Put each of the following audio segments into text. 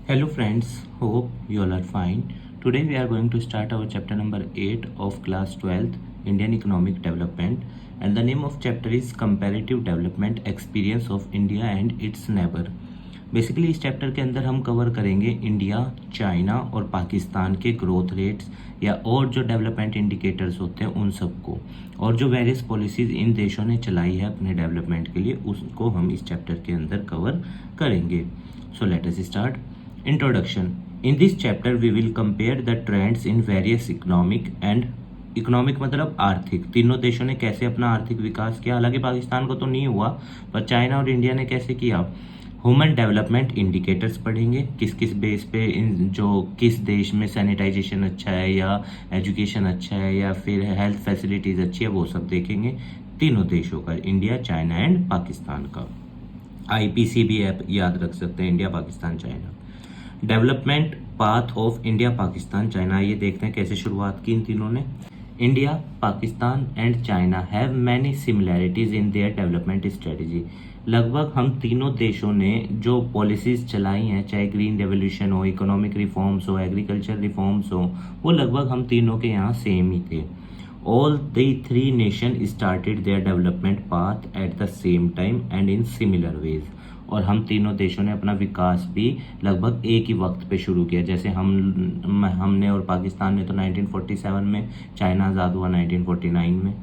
Hello friends, hope you all are fine. Today we are going to start our chapter number 8 of class 12th Indian Economic Development, and the name of chapter is Comparative Development Experience of India and its Neighbor. Basically इस chapter के अंदर हम cover करेंगे India, China और पाकिस्तान के growth rates या और जो डेवलपमेंट इंडिकेटर्स होते हैं उन सबको, और जो वेरियस पॉलिसीज इन देशों ने चलाई है अपने डेवलपमेंट के लिए उसको हम इस चैप्टर के अंदर कवर करेंगे. So let us start. Introduction. In this chapter we will compare the trends in various economic मतलब आर्थिक, तीनों देशों ने कैसे अपना आर्थिक विकास किया. हालांकि पाकिस्तान को तो नहीं हुआ, पर चाइना और इंडिया ने कैसे किया. ह्यूमन डेवलपमेंट इंडिकेटर्स पढ़ेंगे, किस किस बेस पे जो किस देश में सैनिटाइजेशन अच्छा है या एजुकेशन अच्छा है या फिर हेल्थ फैसिलिटीज़ अच्छी है, वो सब देखेंगे. तीनों देशों का, इंडिया, चाइना एंड पाकिस्तान का. IPC भी ऐप याद रख सकते हैं, India, Pakistan, China. Development path of India, Pakistan, China. ये देखते हैं कैसे शुरुआत की इन तीनों ने. India, Pakistan and China have many similarities in their development strategy. लगभग हम तीनों देशों ने जो पॉलिसीज चलाई हैं, चाहे ग्रीन रेवोल्यूशन हो, इकोनॉमिक रिफॉर्म्स हो, एग्रीकल्चर रिफॉर्म्स हो, वो लगभग हम तीनों के यहाँ सेम ही थे. All the three nations started their development path at the same time and in similar ways. और हम तीनों देशों ने अपना विकास भी लगभग एक ही वक्त पे शुरू किया. जैसे हमने और पाकिस्तान ने तो 1947 में, चाइना आज़ाद हुआ 1949 में.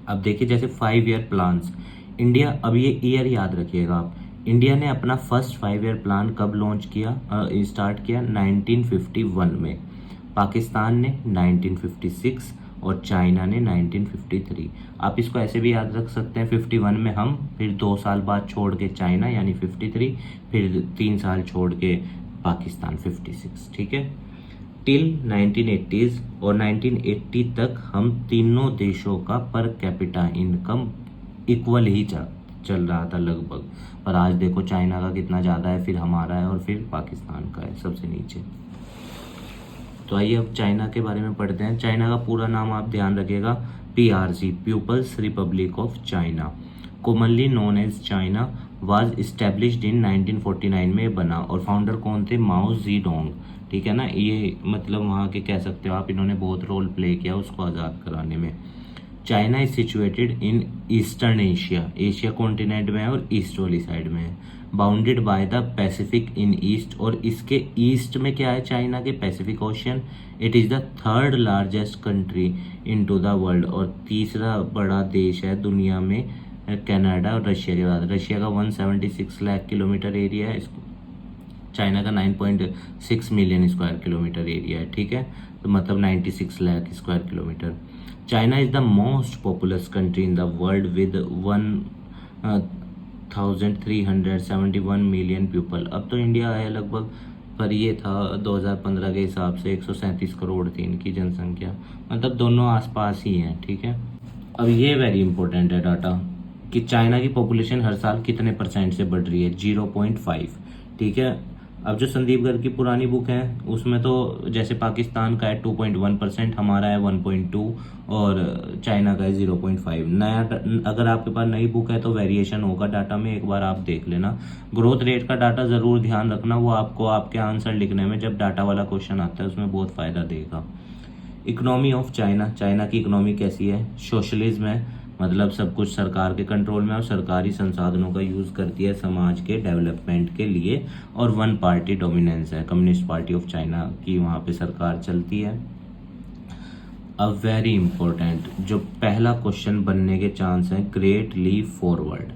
अब देखिए जैसे 5 ईयर प्लान्स. इंडिया, अब ये ईयर याद रखिएगा आप. इंडिया ने अपना फर्स्ट 5 ईयर प्लान कब लॉन्च किया, स्टार्ट किया 1951 में. पाकिस्तान ने 1956 और चाइना ने 1953. आप इसको ऐसे भी याद रख सकते हैं, 51 में हम, फिर 2 साल बाद छोड़ के चाइना यानी 53, फिर 3 साल छोड़ के पाकिस्तान 56. ठीक है. टिल 1980s और 1980 तक हम तीनों देशों का पर कैपिटा इनकम इक्वल ही चल रहा था लगभग. पर आज देखो चाइना का कितना ज़्यादा है, फिर हमारा है और फिर पाकिस्तान का है सबसे नीचे. तो आइए अब चाइना के बारे में पढ़ते हैं. चाइना का पूरा नाम आप ध्यान रखिएगा, PRC, People's Republic of China, commonly known as China, was established in 1949 में बना. और फाउंडर कौन थे, माओ ज़ेडोंग. ठीक है ना, ये मतलब वहाँ के कह सकते हो आप, इन्होंने बहुत रोल प्ले किया उसको आज़ाद कराने में. China is situated in eastern Asia, Asia continent में है और ईस्ट वाली साइड में है. Bounded by the Pacific in east, और इसके ईस्ट में क्या है चाइना के, Pacific ocean. It is the third largest country in to the world, और तीसरा बड़ा देश है दुनिया में कनाडा और रशिया के बाद. रशिया का 176 लाख किलोमीटर एरिया है, चाइना का 9.6 मिलियन स्क्वायर किलोमीटर एरिया है. ठीक है, तो मतलब 96 lakh square kilometre. China is the most populous country in the world with 1,371 million people. अब तो इंडिया है लगभग, पर ये था 2015 के हिसाब से 137 करोड़ थी इनकी जनसंख्या, मतलब दोनों आसपास ही हैं. ठीक है. अब ये वेरी इंपॉर्टेंट है डाटा कि चाइना की पॉपुलेशन हर साल कितने परसेंट से बढ़ रही है, 0.5. ठीक है. अब जो संदीप गर्ग की पुरानी बुक है उसमें तो जैसे पाकिस्तान का है 2.1%, हमारा है 1.2 और चाइना का है 0.5. नया, अगर आपके पास नई बुक है तो वेरिएशन होगा डाटा में, एक बार आप देख लेना. ग्रोथ रेट का डाटा ज़रूर ध्यान रखना, वो आपको आपके आंसर लिखने में जब डाटा वाला क्वेश्चन आता है उसमें बहुत फ़ायदा देगा. इकोनॉमी ऑफ चाइना, चाइना की इकोनॉमी कैसी है, सोशलिज्म है, मतलब सब कुछ सरकार के कंट्रोल में और सरकारी संसाधनों का यूज़ करती है समाज के डेवलपमेंट के लिए. और वन पार्टी डोमिनेंस है, कम्युनिस्ट पार्टी ऑफ चाइना की वहाँ पे सरकार चलती है. अब वेरी इंपॉर्टेंट जो पहला क्वेश्चन बनने के चांस हैं, ग्रेट लीप फॉरवर्ड,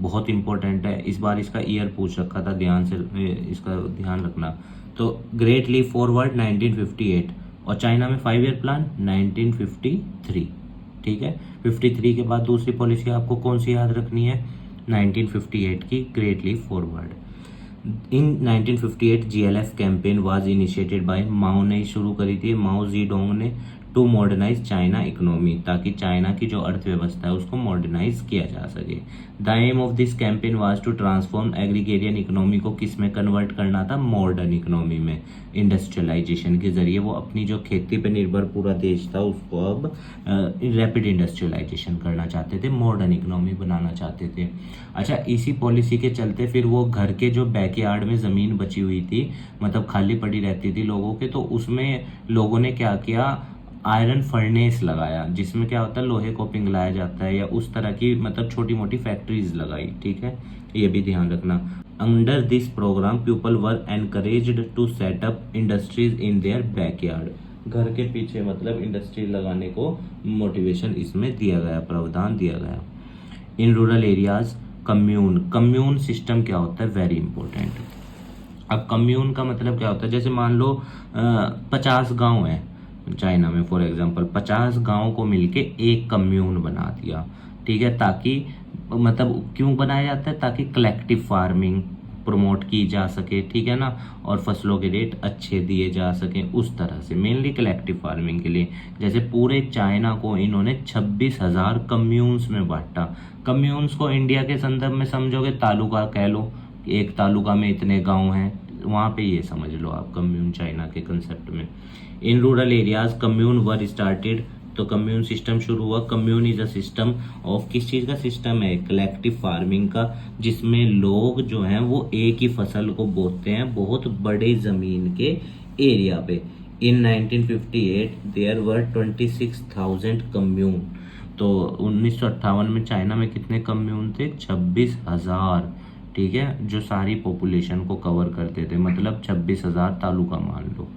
बहुत इंपॉर्टेंट है. इस बार इसका ईयर पूछ रखा था, ध्यान से इसका ध्यान रखना. तो ग्रेट लीप फॉरवर्ड 1958, और चाइना में 5 ईयर प्लान 1953. ठीक है. 53 के बाद दूसरी पॉलिसी आपको कौन सी याद रखनी है, 1958 की great leap forward. In 1958 GLF campaign was initiated by, Mao ने शुरू करी थी, माओ ज़ेडोंग ने, टू मॉडर्नाइज चाइना इकोनॉमी, ताकि चाइना की जो अर्थव्यवस्था है उसको मॉडर्नाइज किया जा सके। The aim of this campaign was to transform agrarian economy को किस में कन्वर्ट करना था, मॉडर्न इकोनॉमी में। इंडस्ट्रियलाइजेशन के जरिए वो अपनी जो खेती पे निर्भर पूरा देश था उसको अब रैपिड इंडस्ट्रियलाइजेशन करना चाहते थे, मॉडर्न इकोनॉमी बनाना चाहते थे। अच्छा, इसी पॉलिसी के चलते फिर वो घर के जो बैकयार्ड में ज़मीन बची हुई थी, मतलब खाली पड़ी रहती थी लोगों के, तो उसमें लोगों ने क्या किया, आयरन फर्नेस लगाया, जिसमें क्या होता है लोहे को पिघलाया जाता है, या उस तरह की मतलब छोटी मोटी फैक्ट्रीज लगाई। ठीक है, ये भी ध्यान रखना। Under this program people were encouraged to set up industries in their backyard. घर के पीछे मतलब इंडस्ट्री लगाने को मोटिवेशन इसमें दिया गया, प्रावधान दिया गया। In rural areas commune system क्या होता है, वेरी इंपॉर्टेंट। अब कम्यून का मतलब क्या होता है, जैसे मान लो 50 गांव हैं चाइना में, फॉर एग्जांपल 50 गांव को मिलके एक कम्यून बना दिया। ठीक है, ताकि मतलब क्यों बनाया जाता है, ताकि कलेक्टिव फार्मिंग प्रमोट की जा सके, ठीक है ना, और फसलों के रेट अच्छे दिए जा सके, उस तरह से मेनली कलेक्टिव फार्मिंग के लिए। जैसे पूरे चाइना को इन्होंने 26,000 कम्यून्स में बांटा। कम्यून्स को इंडिया के संदर्भ में समझोगे तालुका कह लो, एक तालुका में इतने गांव हैं, वहाँ पे ये समझ लो आप कम्यून चाइना के कंसेप्ट में। In rural areas commune were started, तो कम्यून सिस्टम शुरू हुआ। Commune is a system of, किस चीज़ का सिस्टम है, कलेक्टिव फार्मिंग का, जिसमें लोग जो हैं वो एक ही फसल को बोते हैं बहुत बड़े ज़मीन के एरिया पे। इन 1958 देयर वर 26,000 कम्यून। तो 1958 में चाइना में कितने कम्यून थे, 26,000। ठीक है, जो सारी पॉपुलेशन को कवर करते थे, मतलब 26,000 तालुका मान लो।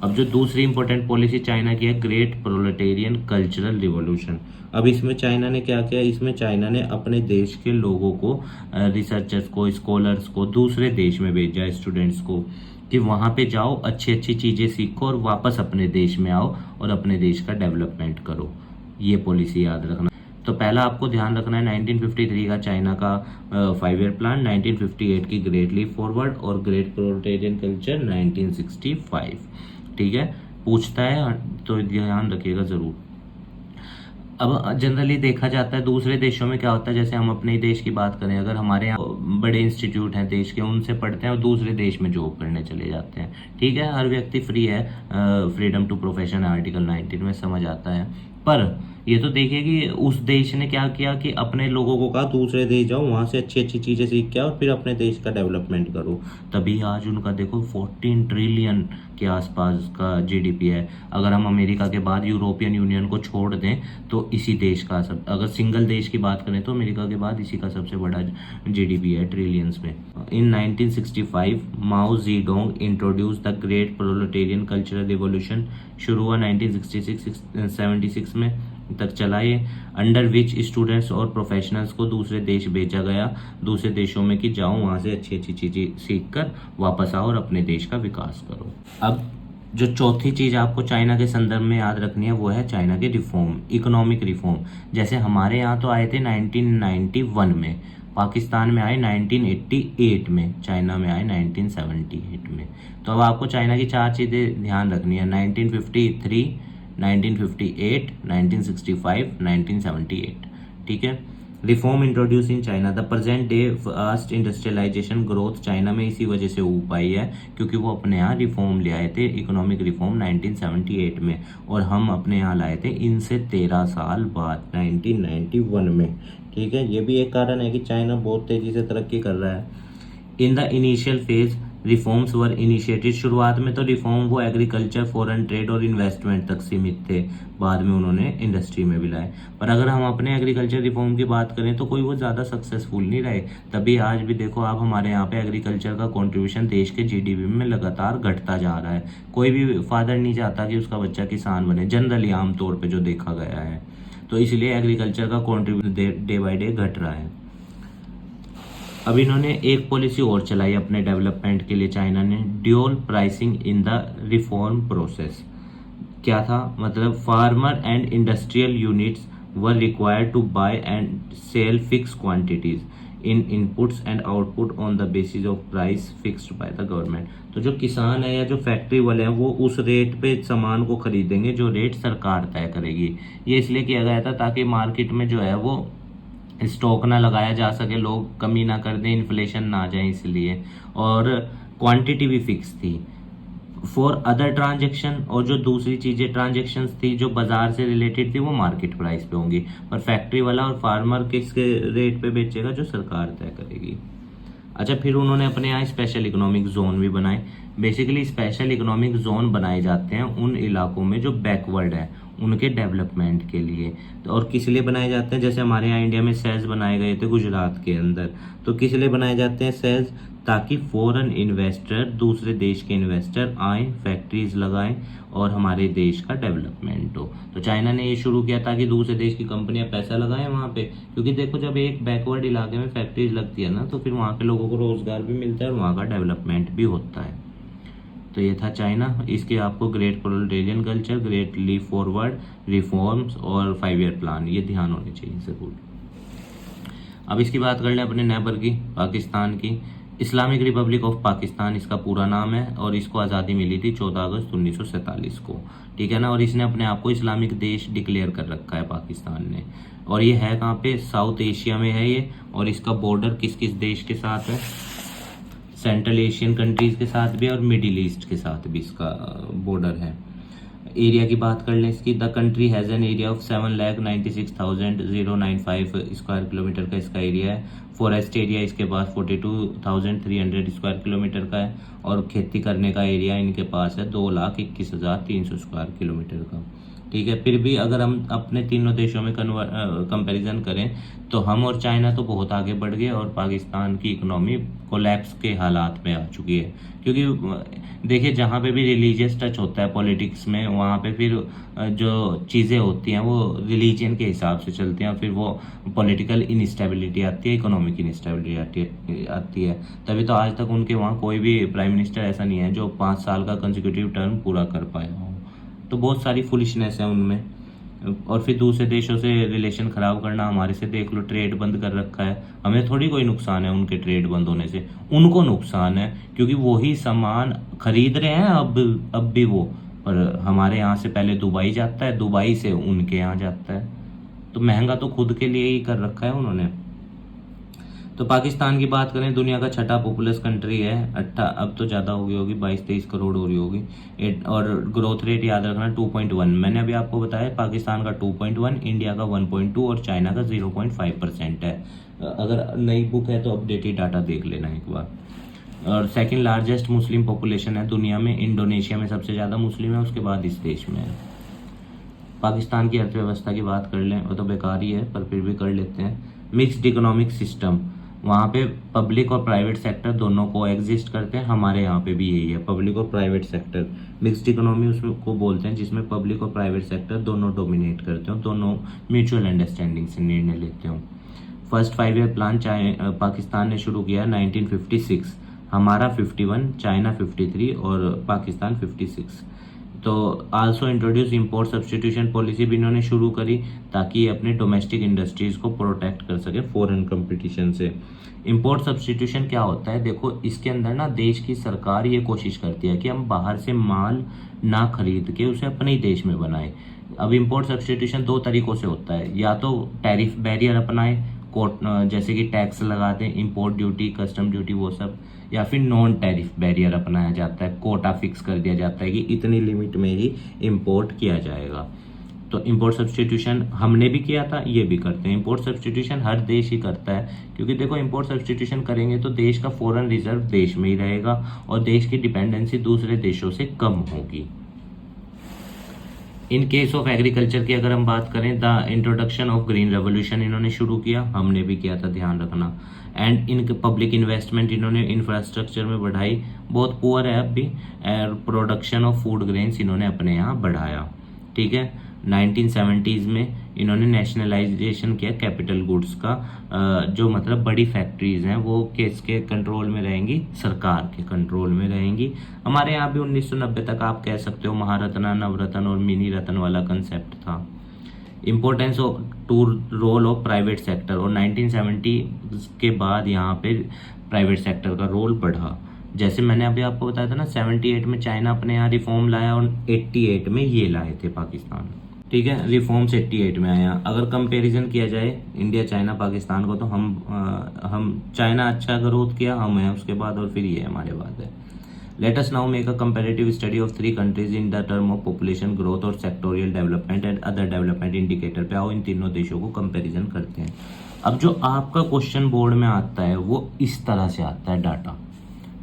अब जो दूसरी इंपॉर्टेंट पॉलिसी चाइना की है, ग्रेट प्रोलेटेरियन कल्चरल रिवॉल्यूशन। अब इसमें चाइना ने क्या किया, इसमें चाइना ने अपने देश के लोगों को, रिसर्चर्स को, स्कॉलर्स को दूसरे देश में भेजा, स्टूडेंट्स को, कि वहाँ पे जाओ, अच्छी अच्छी चीज़ें सीखो और वापस अपने देश में आओ और अपने देश का डेवलपमेंट करो। ये पॉलिसी याद रखना। तो पहला आपको ध्यान रखना है 1953 का चाइना का 5 ईयर प्लान, 1958 की ग्रेट लीप फॉरवर्ड और ग्रेट प्रोलेटेरियन कल्चर 1965। ठीक है, पूछता है तो ध्यान रखिएगा जरूर। अब जनरली देखा जाता है दूसरे देशों में क्या होता है, जैसे हम अपने देश की बात करें, अगर हमारे यहाँ बड़े इंस्टीट्यूट हैं देश के, उनसे पढ़ते हैं और दूसरे देश में जॉब करने चले जाते हैं। ठीक है, हर व्यक्ति फ्री है, फ्रीडम टू प्रोफेशन आर्टिकल 19 में समझ आता है। पर ये तो देखिए कि उस देश ने क्या किया कि अपने लोगों को कहा दूसरे देश जाओ, वहाँ से अच्छी अच्छी चीज़ें सीख के आओ और फिर अपने देश का डेवलपमेंट करो। तभी आज उनका देखो 14 ट्रिलियन के आसपास का जीडीपी है। अगर हम अमेरिका के बाद यूरोपियन यूनियन को छोड़ दें तो इसी देश का सब, अगर सिंगल देश की बात करें तो अमेरिका के बाद इसी का सबसे बड़ा जीडीपी है, ट्रिलियंस में। इन 1965 माओ Zedong introduce the great proletarian cultural revolution. शुरू हुआ 1966-76 में तक चला ये, अंडर विच स्टूडेंट्स और प्रोफेशनल्स को दूसरे देश भेजा गया, दूसरे देशों में कि जाओ वहाँ से अच्छी अच्छी चीज़ें सीख कर वापस आओ और अपने देश का विकास करो। अब जो चौथी चीज़ आपको चाइना के संदर्भ में याद रखनी है वो है चाइना के रिफॉर्म, इकोनॉमिक रिफॉर्म। जैसे हमारे यहाँ तो आए थे 1991 में, पाकिस्तान में आए 1988 में, चाइना में आए 1978 में। तो अब आपको चाइना की 4 चीज़ें ध्यान रखनी है, 1953, 1958, 1965, 1978। ठीक है, reform introduce in China. The present day fast industrialization growth China में इसी वजह से हो पाई है क्योंकि वो अपने यहाँ रिफॉर्म ले आए थे, इकोनॉमिक रिफॉर्म 1978 में, और हम अपने यहाँ लाए थे इनसे 13 साल बाद 1991 में। ठीक है, ये भी एक कारण है कि चाइना बहुत तेजी से तरक्की कर रहा है। In the initial phase reforms were initiated. शुरुआत में तो रिफॉर्म वो एग्रीकल्चर, फॉरेन ट्रेड और इन्वेस्टमेंट तक सीमित थे, बाद में उन्होंने इंडस्ट्री में भी लाए। पर अगर हम अपने एग्रीकल्चर रिफॉर्म की बात करें तो कोई वो ज़्यादा सक्सेसफुल नहीं रहे। तभी आज भी देखो आप, हमारे यहाँ पे एग्रीकल्चर का कंट्रीब्यूशन देश के जीडीपी में लगातार घटता जा रहा है। कोई भी फादर नहीं चाहता कि उसका बच्चा किसान बने, जनरली आमतौर पर जो देखा गया है। तो इसलिए एग्रीकल्चर का कॉन्ट्रीब्यूशन डे बाई डे घट रहा है। अब इन्होंने एक पॉलिसी और चलाई अपने डेवलपमेंट के लिए, चाइना ने, dual pricing in the reform process. क्या था मतलब, farmer and industrial units were required to buy and sell fix quantities. In inputs and output on the basis of price fixed by the government. तो जो किसान है या जो factory वाले हैं वो उस रेट पे सामान को खरीदेंगे जो रेट सरकार तय करेगी। ये इसलिए किया गया था ताकि मार्केट में जो है वो स्टॉक ना लगाया जा सके, लोग कमी ना कर दें, इन्फ्लेशन ना आ जाए इसलिए। और क्वांटिटी भी फिक्स थी फॉर अदर ट्रांजेक्शन, और जो दूसरी चीजें ट्रांजेक्शन्स थी जो बाजार से रिलेटेड थी वो मार्केट प्राइस पे होंगी। पर फैक्ट्री वाला और फार्मर किसके रेट पे बेचेगा, जो सरकार तय करेगी। अच्छा, फिर उन्होंने अपने यहाँ स्पेशल इकोनॉमिक जोन भी बनाए। बेसिकली स्पेशल इकोनॉमिक जोन बनाए जाते हैं उन इलाकों में जो बैकवर्ड है उनके डेवलपमेंट के लिए। तो और किस लिए बनाए जाते हैं, जैसे हमारे यहाँ इंडिया में सेज बनाए गए थे गुजरात के अंदर, तो किस लिए बनाए जाते हैं सेज, ताकि फॉरेन इन्वेस्टर, दूसरे देश के इन्वेस्टर आए, फैक्ट्रीज लगाएं और हमारे देश का डेवलपमेंट हो। तो चाइना ने ये शुरू किया ताकि दूसरे देश की कंपनियां पैसा लगाएं वहाँ पे, क्योंकि देखो जब एक बैकवर्ड इलाके में फैक्ट्रीज लगती है ना तो फिर वहाँ के लोगों को रोजगार भी मिलता है और वहाँ का डेवलपमेंट भी होता है। तो ये था चाइना। इसके आपको great colonial culture, great leap forward, reforms और 5 ईयर प्लान, ये ध्यान होने चाहिए जरूर। अब इसकी बात कर लें अपने नेबर की, पाकिस्तान की। इस्लामिक रिपब्लिक ऑफ पाकिस्तान इसका पूरा नाम है और इसको आज़ादी मिली थी 14 अगस्त 1947 को, ठीक है ना। और इसने अपने आप को इस्लामिक देश डिक्लेयर कर रखा है पाकिस्तान ने। और ये है कहाँ पे, साउथ एशिया में है ये। और इसका बॉर्डर किस किस देश के साथ है, सेंट्रल एशियन कंट्रीज के साथ भी और मिडिल ईस्ट के साथ भी इसका बॉर्डर है। एरिया की बात कर लें इसकी, the country has an area of 7,96,095 square kilometre का इसका एरिया है। फॉरेस्ट एरिया इसके पास 42,300 स्क्वायर किलोमीटर का है। और खेती करने का एरिया इनके पास है 2,21,300 स्क्वायर किलोमीटर का, ठीक है। फिर भी अगर हम अपने तीनों देशों में कंपैरिजन करें तो हम और चाइना तो बहुत आगे बढ़ गए और पाकिस्तान की इकोनॉमी कोलैप्स के हालात में आ चुकी है। क्योंकि देखिए जहाँ पे भी रिलीजियस टच होता है पॉलिटिक्स में, वहाँ पे फिर जो चीज़ें होती हैं वो रिलीजन के हिसाब से चलती हैं, फिर वो पॉलिटिकल इनस्टेबिलिटी आती है, इकोनॉमिक इनस्टेबिलिटी आती है। तभी तो आज तक उनके वहाँ कोई भी प्राइम मिनिस्टर ऐसा नहीं है जो 5 साल का कंसेक्यूटिव टर्म पूरा कर पाया हो। तो बहुत सारी फुलिशनेस है उनमें। और फिर दूसरे देशों से रिलेशन खराब करना, हमारे से देख लो ट्रेड बंद कर रखा है। हमें थोड़ी कोई नुकसान है उनके ट्रेड बंद होने से, उनको नुकसान है क्योंकि वही सामान खरीद रहे हैं अब भी वो। और हमारे यहाँ से पहले दुबई जाता है, दुबई से उनके यहाँ जाता है। तो महंगा तो खुद के लिए ही कर रखा है उन्होंने। तो पाकिस्तान की बात करें, दुनिया का छठा पॉपुलस कंट्री है। अब तो ज़्यादा हो गई होगी, 22-23 करोड़ हो रही होगी। और ग्रोथ रेट याद रखना 2.1। मैंने अभी आपको बताया पाकिस्तान का 2.1, इंडिया का 1.2 और चाइना का 0.5% है। अगर नई बुक है तो अपडेटेड डाटा देख लेना एक बार। और सेकेंड लार्जेस्ट मुस्लिम पॉपुलेशन है दुनिया में, इंडोनेशिया में सबसे ज़्यादा मुस्लिम है, उसके बाद इस देश में है। पाकिस्तान की अर्थव्यवस्था की बात कर लें, वो तो बेकार ही है पर फिर भी कर लेते हैं। मिक्स्ड इकोनॉमिक सिस्टम, वहाँ पे पब्लिक और प्राइवेट सेक्टर दोनों को एग्जिस्ट करते हैं। हमारे यहाँ पे भी यही है, पब्लिक और प्राइवेट सेक्टर। मिक्स्ड इकोनॉमी उसको बोलते हैं जिसमें पब्लिक और प्राइवेट सेक्टर दोनों डोमिनेट करते हो, दोनों म्यूचुअल अंडरस्टैंडिंग से निर्णय लेते हो। फर्स्ट 5 ईयर प्लान पाकिस्तान ने शुरू किया 1956, हमारा 51, चाइना 53 और पाकिस्तान 56। तो also introduce import substitution policy भी इन्होंने शुरू करी ताकि ये अपने डोमेस्टिक इंडस्ट्रीज को प्रोटेक्ट कर सके फॉरेन कंपटीशन से। इंपोर्ट सब्सटीट्यूशन क्या होता है, देखो इसके अंदर ना देश की सरकार ये कोशिश करती है कि हम बाहर से माल ना खरीद के उसे अपने ही देश में बनाए। अब इंपोर्ट सब्सटीट्यूशन 2 तरीकों से होता है, या तो टैरिफ बैरियर अपनाए, जैसे कि टैक्स लगाते हैं, इंपोर्ट ड्यूटी, कस्टम ड्यूटी वो सब, या फिर नॉन टैरिफ बैरियर अपनाया जाता है, कोटा फिक्स कर दिया जाता है कि इतनी लिमिट में ही इंपोर्ट किया जाएगा। तो इंपोर्ट सब्सटीट्यूशन हमने भी किया था, ये भी करते हैं। इंपोर्ट सब्सटीट्यूशन हर देश ही करता है क्योंकि देखो इंपोर्ट सब्सटीट्यूशन करेंगे तो देश का फॉरेन रिजर्व देश में ही रहेगा और देश की डिपेंडेंसी दूसरे देशों से कम होगी। इन केस ऑफ एग्रीकल्चर की अगर हम बात करें, the introduction of green revolution इन्होंने शुरू किया, हमने भी किया था, ध्यान रखना। एंड इन पब्लिक इन्वेस्टमेंट इन्होंने इंफ्रास्ट्रक्चर में बढ़ाई, बहुत पुअर है अब भी। प्रोडक्शन ऑफ फूड ग्रेन्स इन्होंने अपने यहाँ बढ़ाया, ठीक है। 1970s में इन्होंने नेशनलाइजेशन किया कैपिटल गुड्स का, जो मतलब बड़ी फैक्ट्रीज हैं वो किसके कंट्रोल में रहेंगी, सरकार के कंट्रोल में रहेंगी। हमारे यहाँ भी 1990 तक आप कह सकते हो महारत्न, नवरत्न और मिनी रत्न वाला कंसेप्ट था। Importance of to role of private sector, और 1970 के बाद यहाँ पे प्राइवेट सेक्टर का रोल बढ़ा। जैसे मैंने अभी आपको बताया था ना, 78 में चाइना अपने यहाँ रिफॉर्म लाया और 88 में ये लाए थे पाकिस्तान। ठीक है, रिफॉर्म्स 88 में आया। अगर कंपैरिजन किया जाए इंडिया, चाइना, पाकिस्तान को, तो हम चाइना अच्छा ग्रोथ किया, हम हैं उसके बाद, और फिर ये हमारे बाद है। Let us now make a comparative study of 3 countries in the term of population growth और sectoral development and other development indicator पे आओ इन तीनों देशों को कंपैरिजन करते हैं। अब जो आपका क्वेश्चन बोर्ड में आता है वो इस तरह से आता है डाटा।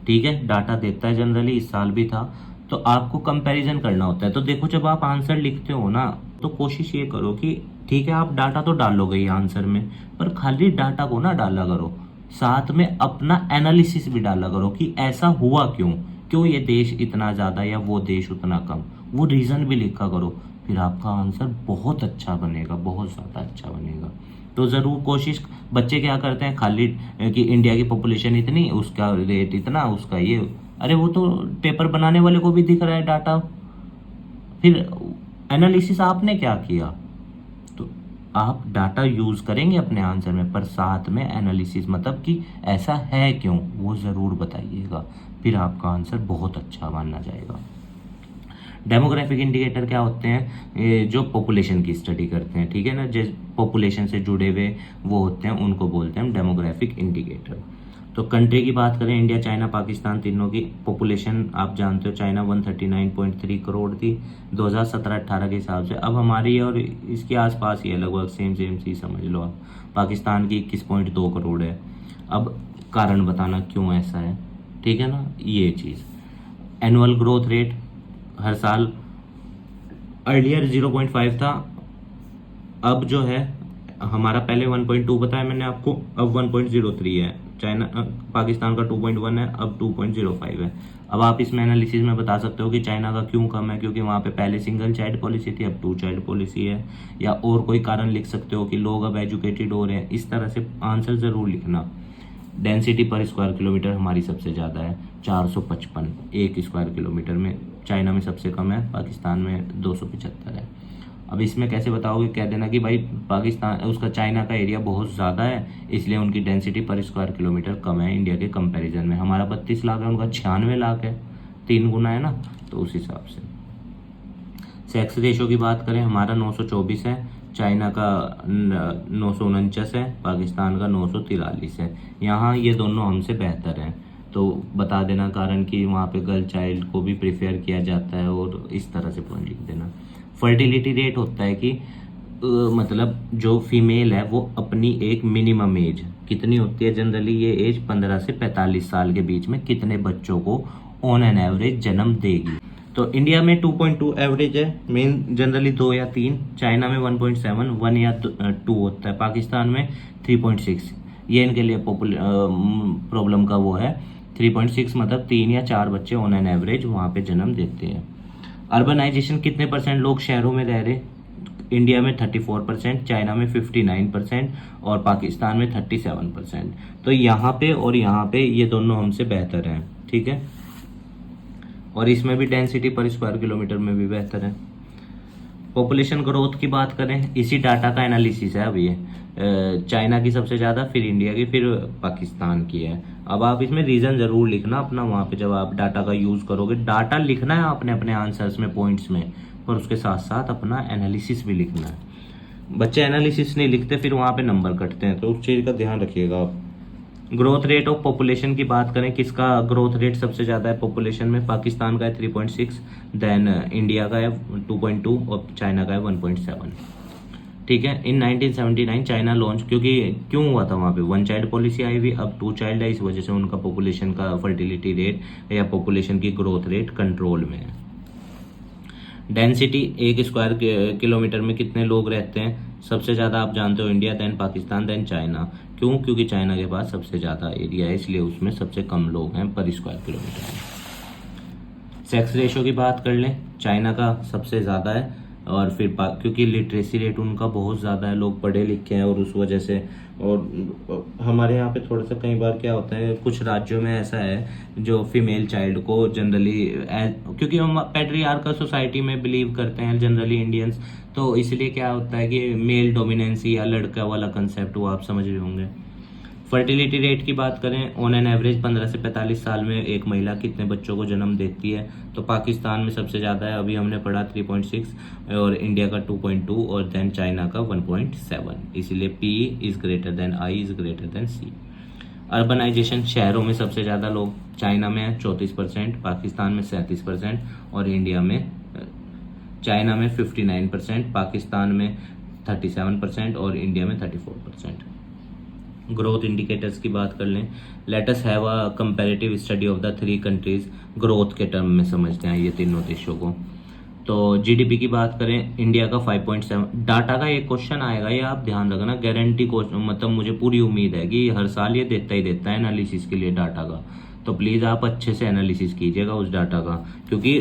ठीक है, डाटा देता है जनरली, इस साल भी था, तो आपको कंपैरिजन करना होता है। तो देखो, जब आप आंसर लिखते हो ना, तो कोशिश ये करो कि ठीक है आप डाटा तो डालोगे ही आंसर में, पर खाली डाटा को ना डाला करो, साथ में अपना एनालिसिस भी डाला करो कि ऐसा हुआ क्यों ये देश इतना ज़्यादा या वो देश उतना कम, वो रीज़न भी लिखा करो। फिर आपका आंसर बहुत अच्छा बनेगा, बहुत ज़्यादा अच्छा बनेगा। तो ज़रूर कोशिश, बच्चे क्या करते हैं खाली कि इंडिया की पॉपुलेशन इतनी, उसका रेट इतना, उसका ये, अरे वो तो पेपर बनाने वाले को भी दिख रहा है डाटा, फिर एनालिसिस आपने क्या किया? तो आप डाटा यूज़ करेंगे अपने आंसर में, पर साथ में एनालिसिस, मतलब कि ऐसा है क्यों, वो ज़रूर बताइएगा, फिर आपका आंसर बहुत अच्छा माना जाएगा। डेमोग्राफिक इंडिकेटर क्या होते हैं? ये जो पॉपुलेशन की स्टडी करते हैं, ठीक है ना, जिस पॉपुलेशन से जुड़े हुए वो होते हैं, उनको बोलते हैं डेमोग्राफिक इंडिकेटर। तो कंट्री की बात करें, इंडिया, चाइना, पाकिस्तान, तीनों की पॉपुलेशन आप जानते हो, चाइना 139.3 करोड़ थी 2017-18 के हिसाब से। अब हमारी और इसके आसपास ही है, लगभग सेम सी समझ लो आप। पाकिस्तान की 21.2 करोड़ है। अब कारण बताना क्यों ऐसा है, ठीक है ना, ये चीज़। एनुअल ग्रोथ रेट हर साल अर्लियर 0.5 था, अब जो है हमारा, पहले 1.2 बताया मैंने आपको, अब 1.03 है। चाइना, पाकिस्तान का 2.1 है, अब 2.05 है। अब आप इसमें एनालिसिस में बता सकते हो कि चाइना का क्यों कम है, क्योंकि वहाँ पे पहले सिंगल चाइल्ड पॉलिसी थी, अब 2 चाइल्ड पॉलिसी है, या और कोई कारण लिख सकते हो कि लोग अब एजुकेटेड हो रहे हैं। इस तरह से आंसर ज़रूर लिखना। डेंसिटी पर स्क्वायर किलोमीटर हमारी सबसे ज़्यादा है, 455 एक स्क्वायर किलोमीटर में। चाइना में सबसे कम है, पाकिस्तान में 275 है। अब इसमें कैसे बताओगे? कह देना कि भाई पाकिस्तान, उसका चाइना का एरिया बहुत ज़्यादा है, इसलिए उनकी डेंसिटी पर स्क्वायर किलोमीटर कम है इंडिया के कंपैरिजन में। हमारा 32 लाख है, उनका 96 लाख है, 3 गुना है ना, तो उस हिसाब से। सेक्स रेशो की बात करें, हमारा 924 है, चाइना का 949 है, पाकिस्तान का 943 है। यहाँ ये दोनों हमसे बेहतर हैं, तो बता देना कारण कि वहाँ पे गर्ल चाइल्ड को भी प्रेफर किया जाता है, और इस तरह से पॉइंट लिख देना। फर्टिलिटी रेट होता है कि मतलब जो फीमेल है वो अपनी एक मिनिमम एज कितनी होती है, जनरली ये एज 15 से 45 साल के बीच में कितने बच्चों को ऑन एन एवरेज जन्म देगी। तो इंडिया में 2.2 एवरेज है, मेन जनरली 2 या 3, चाइना में 1.7, 1 या 2 होता है, पाकिस्तान में 3.6। ये इनके लिए प्रॉब्लम का वो है, 3.6 मतलब 3 या 4 बच्चे ऑन एन एवरेज वहाँ पे जन्म देते हैं। अर्बनाइजेशन कितने परसेंट लोग शहरों में रह रहे? इंडिया में 34%, चाइना में 59% और पाकिस्तान में 37%। तो यहाँ पे और यहाँ पे ये दोनों हमसे बेहतर हैं, ठीक है। और इसमें भी डेंसिटी पर स्क्वायर किलोमीटर में भी बेहतर है। पॉपुलेशन ग्रोथ की बात करें, इसी डाटा का एनालिसिस है अब ये, चाइना की सबसे ज़्यादा, फिर इंडिया की, फिर पाकिस्तान की है। अब आप इसमें रीज़न ज़रूर लिखना अपना, वहाँ पे जब आप डाटा का यूज़ करोगे, डाटा लिखना है आपने अपने आंसर्स में, पॉइंट्स में, पर उसके साथ साथ अपना एनालिसिस भी लिखना है। बच्चे एनालिसिस नहीं लिखते, फिर वहाँ पे नंबर कटते हैं, तो उस चीज़ का ध्यान रखिएगा आप। ग्रोथ रेट ऑफ पॉपुलेशन की बात करें, किसका ग्रोथ रेट सबसे ज़्यादा है पॉपुलेशन में? पाकिस्तान का है 3.6, देन इंडिया का है 2.2 और चाइना का है 1.7, ठीक है। इन 1979 चाइना लॉन्च, क्योंकि क्यों हुआ था वहाँ पे, 1 चाइल्ड पॉलिसी आई हुई, अब 2 चाइल्ड है, इस वजह से उनका पॉपुलेशन का फर्टिलिटी रेट या पॉपुलेशन की ग्रोथ रेट कंट्रोल में है। डेंसिटी 1 स्क्वायर किलोमीटर में कितने लोग रहते हैं? सबसे ज़्यादा आप जानते हो India, then Pakistan, then China. क्यों? क्योंकि चाइना के पास सबसे ज़्यादा एरिया है, इसलिए उसमें सबसे कम लोग हैं पर स्क्वायर किलोमीटर में। सेक्स रेशो की बात कर लें, चाइना का सबसे ज़्यादा है, और फिर क्योंकि लिटरेसी रेट उनका बहुत ज़्यादा है, लोग पढ़े लिखे हैं और उस वजह से। और हमारे यहाँ पे थोड़ा सा कई बार क्या होता है, कुछ राज्यों में ऐसा है जो फीमेल चाइल्ड को जनरली, क्योंकि हम पैट्रियार्कल सोसाइटी में बिलीव करते हैं जनरली इंडियंस, तो इसलिए क्या होता है कि मेल डोमिनेंसी या लड़का वाला कंसेप्ट वो आप समझ रहे होंगे। फर्टिलिटी रेट की बात करें, ऑन एन एवरेज 15 से 45 साल में एक महिला कितने बच्चों को जन्म देती है, तो पाकिस्तान में सबसे ज़्यादा है, अभी हमने पढ़ा 3.6, और इंडिया का 2.2, और देन चाइना का 1.7। इसीलिए P is greater than I is greater than C. Urbanization, शहरों में सबसे ज़्यादा लोग, चाइना में 34%, पाकिस्तान में 37%, और इंडिया में, चाइना में 59%, पाकिस्तान में 37% और इंडिया में 34%। ग्रोथ इंडिकेटर्स की बात कर लें, let us have a comparative study of the 3 countries, growth के टर्म में समझते हैं ये तीनों देशों को। तो जीडीपी की बात करें, इंडिया का 5.7, डाटा का एक क्वेश्चन आएगा, ये आप ध्यान रखना, गारंटी क्वेश्चन, मतलब मुझे पूरी उम्मीद है कि हर साल ये देता ही देता है एनालिसिस के लिए डाटा का, तो प्लीज़ आप अच्छे से एनालिसिस कीजिएगा उस डाटा का, क्योंकि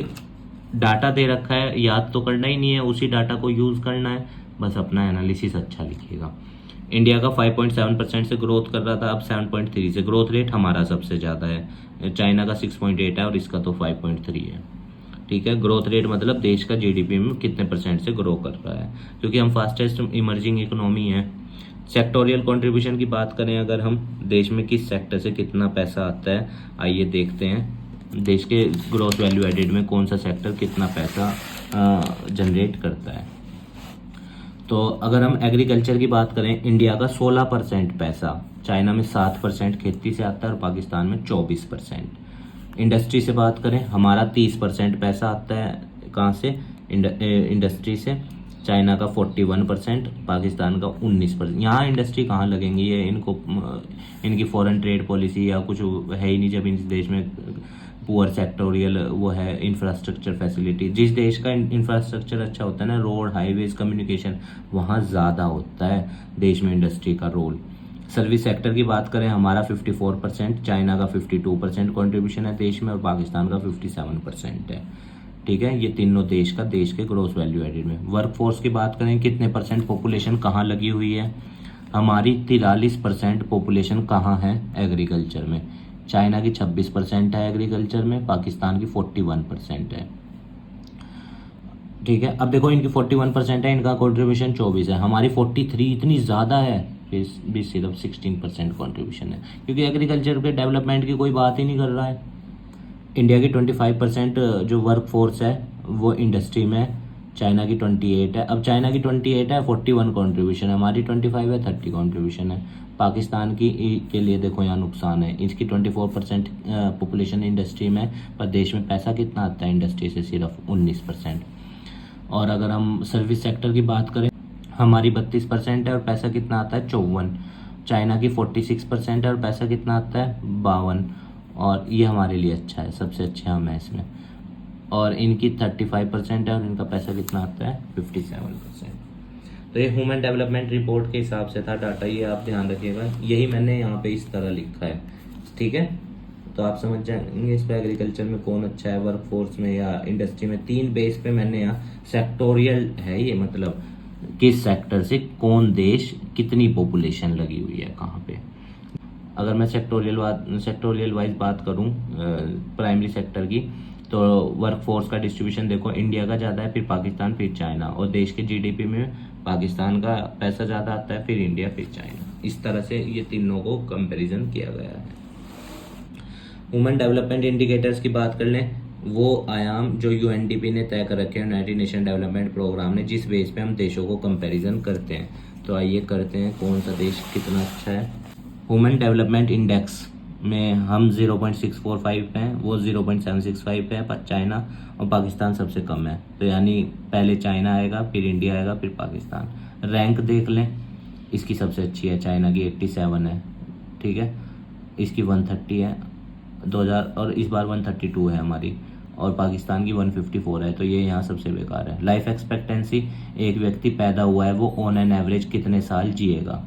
डाटा दे रखा है, याद तो करना ही नहीं है, उसी डाटा को यूज़ करना है, बस अपना एनालिसिस अच्छा लिखिएगा। इंडिया का 5.7% से ग्रोथ कर रहा था, अब 7.3 से, ग्रोथ रेट हमारा सबसे ज़्यादा है, चाइना का 6.8 है और इसका तो 5.3 है। ठीक है, ग्रोथ रेट मतलब देश का जीडीपी में कितने % से ग्रो कर रहा है, क्योंकि हम फास्टेस्ट इमर्जिंग इकोनॉमी है। सेक्टोरियल कंट्रीब्यूशन की बात करें, अगर हम देश में किस सेक्टर से कितना पैसा आता है, आइए देखते हैं देश के ग्रोथ वैल्यू एडेड में कौन सा सेक्टर कितना पैसा जनरेट करता है। तो अगर हम एग्रीकल्चर की बात करें, इंडिया का 16% पैसा, चाइना में 7% खेती से आता है और पाकिस्तान में 24%। इंडस्ट्री से बात करें, हमारा 30% पैसा आता है, कहाँ से, इंडस्ट्री से, चाइना का 41%, पाकिस्तान का 19%। यहाँ इंडस्ट्री कहाँ लगेंगी, ये इनकी फॉरेन ट्रेड पॉलिसी या कुछ है ही नहीं, जब इस देश में पुअर सेक्टोरियल वो है इंफ्रास्ट्रक्चर फैसिलिटी। जिस देश का इंफ्रास्ट्रक्चर अच्छा होता है ना, रोड, हाईवेज, कम्युनिकेशन, वहाँ ज़्यादा होता है देश में इंडस्ट्री का रोल। सर्विस सेक्टर की बात करें, हमारा 54%, चाइना का 52% कॉन्ट्रीब्यूशन है देश में, और पाकिस्तान का 57% है। ठीक है, ये तीनों देश के ग्रोस वैल्यू एडेड में। वर्क फोर्स की बात करें, कितने % पॉपुलेशन कहाँ लगी हुई है, हमारी 43% पॉपुलेशन कहाँ है, एग्रीकल्चर में। चाइना की 26% है एग्रीकल्चर में, पाकिस्तान की 41% है। ठीक है, अब देखो इनकी 41% है, इनका कंट्रीब्यूशन 24 है, हमारी 43, इतनी ज़्यादा है, फिर सिर्फ 16% कंट्रीब्यूशन है, क्योंकि एग्रीकल्चर के डेवलपमेंट की कोई बात ही नहीं कर रहा है। इंडिया की 25% जो वर्क फोर्स है वो इंडस्ट्री में है, चाइना की 28 है। अब चाइना की 28 है, 41 कंट्रीब्यूशन है, हमारी 25 है, 30 कंट्रीब्यूशन है। पाकिस्तान की के लिए देखो यहाँ नुकसान है, इसकी 24% पॉपुलेशन इंडस्ट्री में, पर देश में पैसा कितना आता है इंडस्ट्री से, सिर्फ 19%। और अगर हम सर्विस सेक्टर की बात करें, हमारी 32% है और पैसा कितना आता है, 54। चाइना की 46% है और पैसा कितना आता है, 52। और ये हमारे लिए अच्छा है, सबसे अच्छे हम हैं इसमें। और इनकी 35% है और इनका पैसा कितना आता है, 57%। तो ये ह्यूमन डेवलपमेंट रिपोर्ट के हिसाब से था डाटा, ये आप ध्यान रखिएगा, यही मैंने यहाँ पे इस तरह लिखा है। ठीक है, तो आप समझ जाएंगे इस पर एग्रीकल्चर में कौन अच्छा है, वर्क फोर्स में या इंडस्ट्री में। 3 बेस पे मैंने यहाँ सेक्टोरियल है ये, मतलब किस सेक्टर से कौन देश कितनी पॉपुलेशन लगी हुई है कहाँ पे। अगर मैं सेक्टोरियल वाइज बात करूँ प्राइमरी सेक्टर की, तो वर्क फोर्स का डिस्ट्रीब्यूशन देखो, इंडिया का ज़्यादा है, फिर पाकिस्तान, फिर चाइना, और देश के जीडीपी में पाकिस्तान का पैसा ज़्यादा आता है, फिर इंडिया, फिर चाइना। इस तरह से ये तीनों को कंपैरिजन किया गया है। ह्यूमन डेवलपमेंट इंडिकेटर्स की बात कर लें, वो आयाम जो यूएनडीपी ने तय कर रखे हैं, यूनाइटेड नेशन डेवलपमेंट प्रोग्राम ने, जिस बेस पे हम देशों को कंपैरिजन करते हैं। तो आइए करते हैं कौन सा देश कितना अच्छा है। ह्यूमन डेवलपमेंट इंडेक्स में हम 0.645 पे हैं, वो 0.765 पे है, पर चाइना और पाकिस्तान सबसे कम है। तो यानी पहले चाइना आएगा, फिर इंडिया आएगा, फिर पाकिस्तान। रैंक देख लें, इसकी सबसे अच्छी है, चाइना की 87 है। ठीक है, इसकी 130 है 2000, और इस बार 132 है हमारी, और पाकिस्तान की 154 है। तो ये यहाँ सबसे बेकार है। लाइफ एक्सपेक्टेंसी, एक व्यक्ति पैदा हुआ है वो ऑन एन एवरेज कितने साल जिएगा।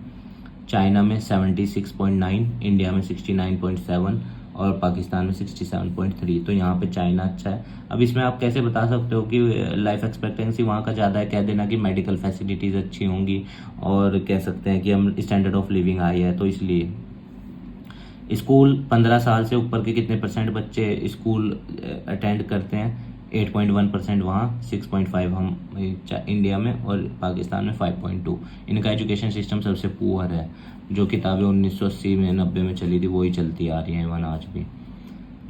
चाइना में 76.9, इंडिया में 69.7, और पाकिस्तान में 67.3। तो यहाँ पे चाइना अच्छा है। अब इसमें आप कैसे बता सकते हो कि लाइफ एक्सपेक्टेंसी वहाँ का ज़्यादा है? कह देना कि मेडिकल फैसिलिटीज़ अच्छी होंगी, और कह सकते हैं कि हम स्टैंडर्ड ऑफ लिविंग हाई है, तो इसलिए। स्कूल 15 साल से ऊपर के कितने परसेंट बच्चे स्कूल अटेंड करते हैं? 8.1% वहाँ, 6.5 हम इंडिया में, और पाकिस्तान में 5.2। इनका एजुकेशन सिस्टम सबसे पुअर है। जो किताबें 1980 में 90 में चली थी वही चलती आ रही हैं इवन आज भी।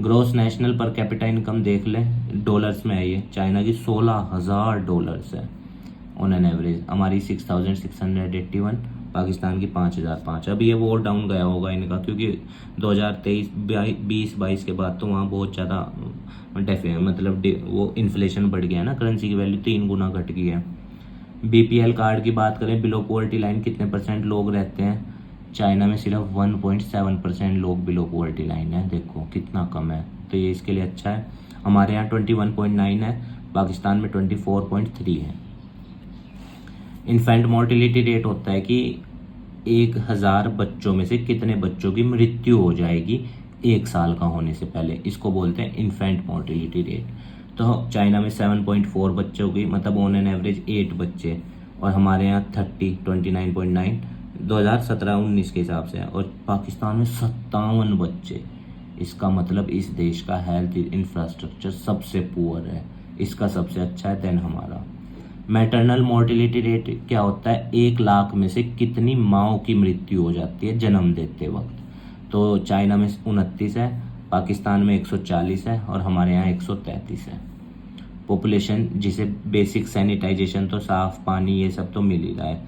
Gross national per capita income देख लें, डॉलर्स में है ये। चाइना की $16,000 है ऑन एन एवरेज, हमारी 6,681, पाकिस्तान की 5,005। अभी ये वो डाउन गया होगा इनका, क्योंकि 2023-22 के बाद तो वहाँ बहुत ज़्यादा मतलब वो इन्फ्लेशन बढ़ गया है ना, करेंसी की वैल्यू 3 गुना घट गई है। बीपीएल कार्ड की बात करें, बिलो पॉवर्टी लाइन कितने परसेंट लोग रहते हैं? चाइना में सिर्फ 1.7% लोग बिलो पॉवर्टी लाइन है, देखो कितना कम है। तो ये इसके लिए अच्छा है। हमारे यहाँ 21.9 है, पाकिस्तान में 24.3 है। इन्फेंट मोर्टिलिटी रेट होता है कि 1,000 बच्चों में से कितने बच्चों की मृत्यु हो जाएगी 1 साल का होने से पहले, इसको बोलते हैं इन्फेंट मोर्टिलिटी रेट। तो चाइना में 7.4 बच्चों की, मतलब ऑन एन एवरेज 8 बच्चे, और हमारे यहाँ 29.9 2017-19 के हिसाब से है, और पाकिस्तान में 57 बच्चे। इसका मतलब इस देश का हेल्थ इंफ्रास्ट्रक्चर सबसे पुअर है, इसका सबसे अच्छा है देन हमारा। मैटरनल मोर्टिलिटी रेट क्या होता है? 1 लाख में से कितनी माँओं की मृत्यु हो जाती है जन्म देते वक्त? तो चाइना में 29 है, पाकिस्तान में 140 है, और हमारे यहाँ 133 है। पॉपुलेशन, जिसे बेसिक सैनिटाइजेशन, तो साफ पानी ये सब तो मिल ही रहा है।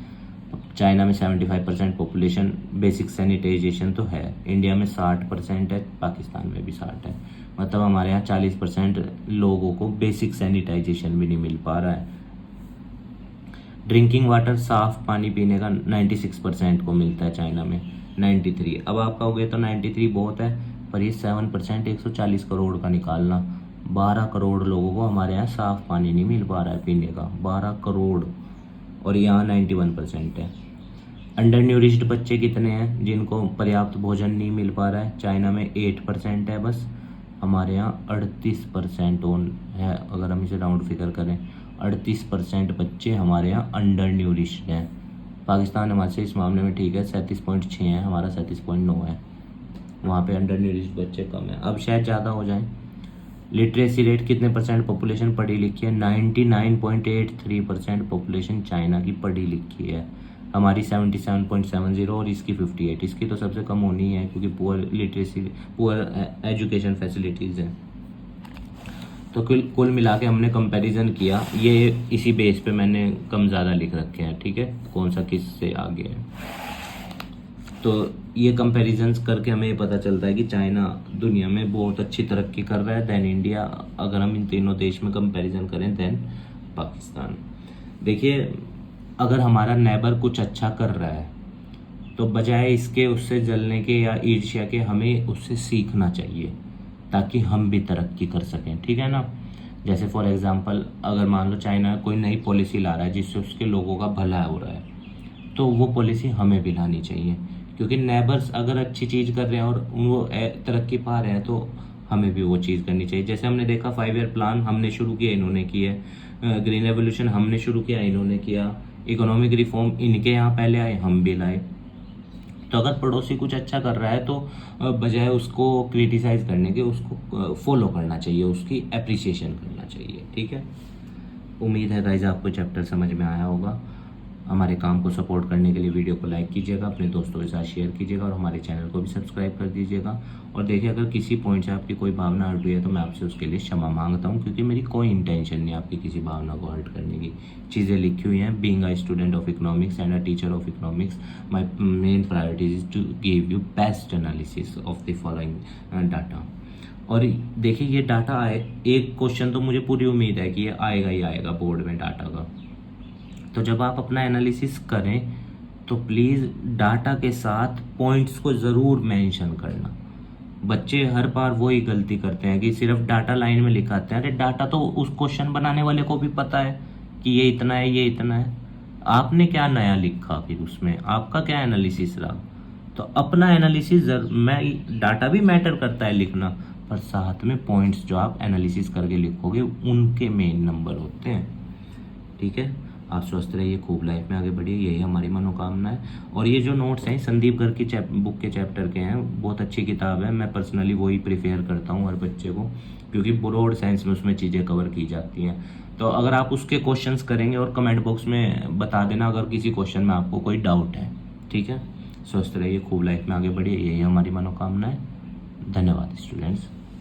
चाइना में 75% पॉपुलेशन बेसिक सैनिटाइजेशन तो है। इंडिया में 60% है, पाकिस्तान में भी 60 है। मतलब हमारे यहाँ 40% लोगों को बेसिक सैनिटाइजेशन भी नहीं मिल पा रहा है। ड्रिंकिंग वाटर, साफ पानी पीने का 96% को मिलता है चाइना में, 93। अब आप कहोगे तो 93 बहुत है, पर ये 7% 140 करोड़ का निकालना, 12 करोड़ लोगों को हमारे यहाँ साफ पानी नहीं मिल पा रहा है पीने का, 12 करोड़, और यहाँ 91% है। अंडर न्यूरिश्ड बच्चे कितने हैं जिनको पर्याप्त भोजन नहीं मिल पा रहा है? चाइना में 8% है बस, हमारे यहाँ 38% ऑन है। अगर हम इसे राउंड फिगर करें, 38% बच्चे हमारे यहाँ अंडर न्यूरिश्ड हैं। पाकिस्तान हमारे से इस मामले में ठीक है, 37.6 है, हमारा 37.9 है। वहाँ पे अंडर न्यूरिश्ड बच्चे कम है, अब शायद ज़्यादा हो जाएं। लिटरेसी रेट, कितने परसेंट पॉपुलेशन पढ़ी लिखी है? 99.83% पॉपुलेशन चाइना की पढ़ी लिखी है, हमारी 77.70 और इसकी 58। इसकी तो सबसे कम होनी है, क्योंकि poor literacy, poor education facilities हैं। तो कुल मिला के हमने कंपैरिजन किया, ये इसी बेस पे मैंने कम ज़्यादा लिख रखे हैं, ठीक है, कौन सा किस से आगे है। तो ये कंपैरिजन्स करके हमें ये पता चलता है कि चाइना दुनिया में बहुत अच्छी तरक्की कर रहा है देन इंडिया। अगर हम इन तीनों देश में कंपैरिजन करें देन पाकिस्तान। देखिए, अगर हमारा नेबर कुछ अच्छा कर रहा है तो बजाय इसके उससे जलने के या ईर्ष्या के, हमें उससे सीखना चाहिए ताकि हम भी तरक्की कर सकें, ठीक है ना। जैसे फॉर एग्जांपल, अगर मान लो चाइना कोई नई पॉलिसी ला रहा है जिससे उसके लोगों का भला हो रहा है, तो वो पॉलिसी हमें भी लानी चाहिए, क्योंकि नेबर्स अगर अच्छी चीज़ कर रहे हैं और वो तरक्की पा रहे हैं तो हमें भी वो चीज़ करनी चाहिए। जैसे हमने देखा 5 ईयर प्लान हमने शुरू किया, इन्होंने किया, ग्रीन रेवोल्यूशन हमने शुरू किया, इन्होंने किया, इकोनॉमिक रिफॉर्म इनके यहाँ पहले आए, हम भी लाए। तो अगर पड़ोसी कुछ अच्छा कर रहा है तो बजाय उसको क्रिटिसाइज करने के उसको फॉलो करना चाहिए, उसकी अप्रिसिएशन करना चाहिए, ठीक है। उम्मीद है गाइस आपको चैप्टर समझ में आया होगा। हमारे काम को सपोर्ट करने के लिए वीडियो को लाइक कीजिएगा, अपने दोस्तों के साथ शेयर कीजिएगा और हमारे चैनल को भी सब्सक्राइब कर दीजिएगा। और देखिए, अगर किसी पॉइंट से आपकी कोई भावना हर्ट हुई है तो मैं आपसे उसके लिए क्षमा मांगता हूँ, क्योंकि मेरी कोई इंटेंशन नहीं आपकी किसी भावना को हर्ट करने की। चीज़ें लिखी हुई हैं, being a student of economics and a teacher of economics, my main priority is to give you best analysis of the following data. और देखिए, ये डाटा आए, एक क्वेश्चन तो मुझे पूरी उम्मीद है कि ये आएगा ही आएगा बोर्ड में डाटा का। तो जब आप अपना एनालिसिस करें तो प्लीज़ डाटा के साथ पॉइंट्स को ज़रूर मेंशन करना। बच्चे हर बार वही गलती करते हैं कि सिर्फ डाटा लाइन में लिखाते हैं। अरे डाटा तो उस क्वेश्चन बनाने वाले को भी पता है कि ये इतना है, ये इतना है, आपने क्या नया लिखा, फिर उसमें आपका क्या एनालिसिस रहा। तो अपना एनालिसिस मैं डाटा भी मैटर करता है लिखना, पर साथ में पॉइंट्स जो आप एनालिसिस करके लिखोगे उनके मेन नंबर होते हैं। ठीक है, आप स्वस्थ रहिए, खूब लाइफ में आगे बढ़िए, यही हमारी मनोकामना है। और ये जो नोट्स हैं संदीप गर्ग की बुक के चैप्टर के हैं, बहुत अच्छी किताब है, मैं पर्सनली वही प्रिफेयर करता हूँ हर बच्चे को, क्योंकि ब्रॉड साइंस में उसमें चीज़ें कवर की जाती हैं। तो अगर आप उसके क्वेश्चंस करेंगे और कमेंट बॉक्स में बता देना अगर किसी क्वेश्चन में आपको कोई डाउट है। ठीक है, स्वस्थ रहिए, खूब लाइफ में आगे बढ़िए, यही हमारी मनोकामना है। धन्यवाद स्टूडेंट्स।